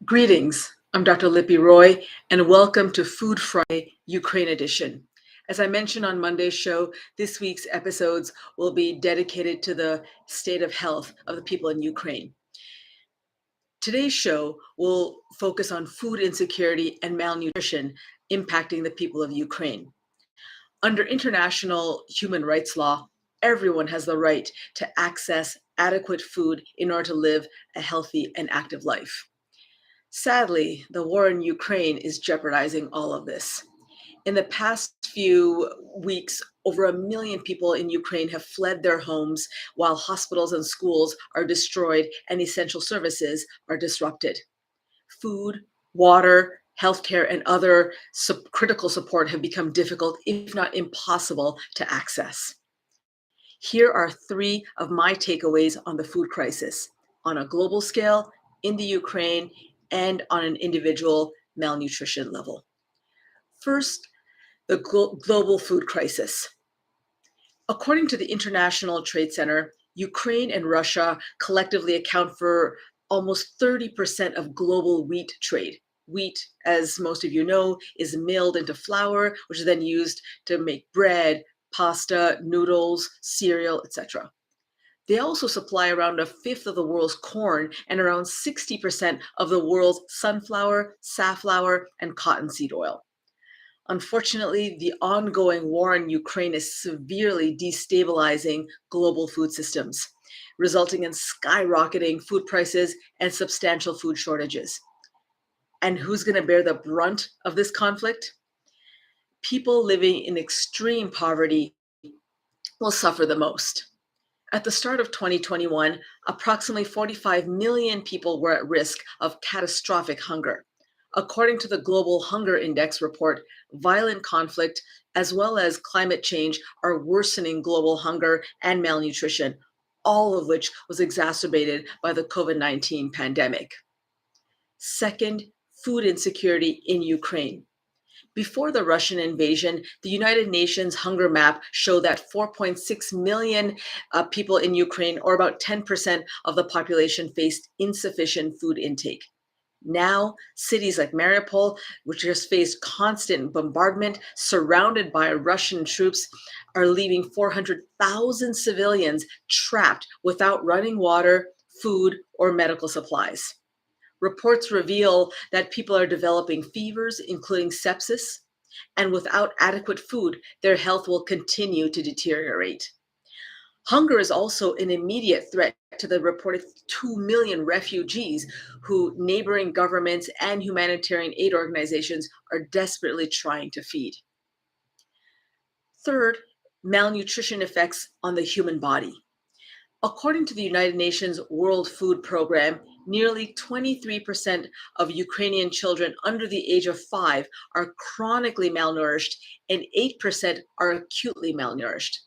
Greetings, I'm Dr. Lippy Roy, and welcome to Food Friday Ukraine Edition. As I mentioned on Monday's show, this week's episodes will be dedicated to the state of health of the people in Ukraine. Today's show will focus on food insecurity and malnutrition impacting the people of Ukraine. Under international human rights law, everyone has the right to access adequate food in order to live a healthy and active life. Sadly, the war in Ukraine is jeopardizing all of this. In the past few weeks, over 1 million people in Ukraine have fled their homes while hospitals and schools are destroyed and essential services are disrupted. Food, water, healthcare, and other critical support have become difficult, if not impossible, to access. Here are 3 of my takeaways on the food crisis on a global scale, in the Ukraine, and on an individual malnutrition level. First, the global food crisis. According to the International Trade Center, Ukraine and Russia collectively account for almost 30% of global wheat trade. Wheat, as most of you know, is milled into flour, which is then used to make bread, pasta, noodles, cereal, etc. They also supply around 1/5 of the world's corn and around 60% of the world's sunflower, safflower, and cottonseed oil. Unfortunately, the ongoing war in Ukraine is severely destabilizing global food systems, resulting in skyrocketing food prices and substantial food shortages. And who's going to bear the brunt of this conflict? People living in extreme poverty will suffer the most. At the start of 2021, approximately 45 million people were at risk of catastrophic hunger. According to the Global Hunger Index report, violent conflict as well as climate change are worsening global hunger and malnutrition, all of which was exacerbated by the COVID-19 pandemic. Second, food insecurity in Ukraine. Before the Russian invasion, the United Nations hunger map showed that 4.6 million people in Ukraine, or about 10% of the population, faced insufficient food intake. Now, cities like Mariupol, which just faced constant bombardment, surrounded by Russian troops, are leaving 400,000 civilians trapped without running water, food, or medical supplies. Reports reveal that people are developing fevers, including sepsis, and without adequate food, their health will continue to deteriorate. Hunger is also an immediate threat to the reported 2 million refugees who neighboring governments and humanitarian aid organizations are desperately trying to feed. Third, malnutrition effects on the human body. According to the United Nations World Food Program, nearly 23% of Ukrainian children under the age of 5 are chronically malnourished and 8% are acutely malnourished.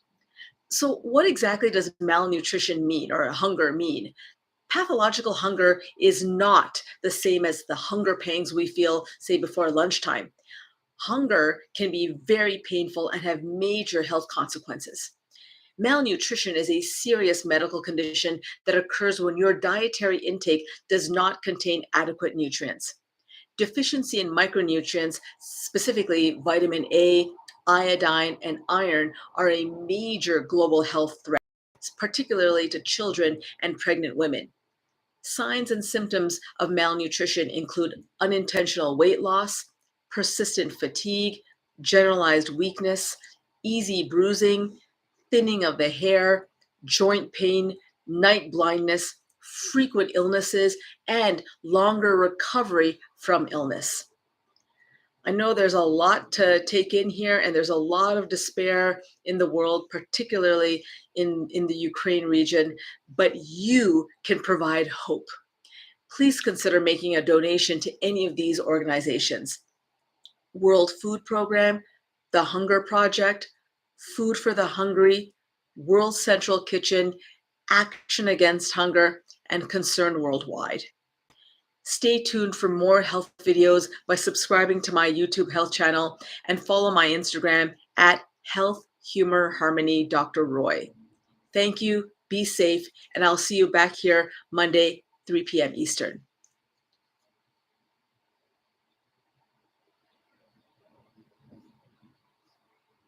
So what exactly does malnutrition mean, or hunger mean? Pathological hunger is not the same as the hunger pangs we feel, say, before lunchtime. Hunger can be very painful and have major health consequences. Malnutrition is a serious medical condition that occurs when your dietary intake does not contain adequate nutrients. Deficiency in micronutrients, specifically vitamin A, iodine, and iron, are a major global health threat, particularly to children and pregnant women. Signs and symptoms of malnutrition include unintentional weight loss, persistent fatigue, generalized weakness, easy bruising, thinning of the hair, joint pain, night blindness, frequent illnesses, and longer recovery from illness. I know there's a lot to take in here, and there's a lot of despair in the world, particularly in the Ukraine region, but you can provide hope. Please consider making a donation to any of these organizations. World Food Program, the Hunger Project, Food for the Hungry, World Central Kitchen, Action Against Hunger, and Concern Worldwide. Stay tuned for more health videos by subscribing to my YouTube health channel and follow my Instagram at Health Humor Harmony Dr. Roy. Thank you, be safe, and I'll see you back here Monday, 3 p.m. Eastern.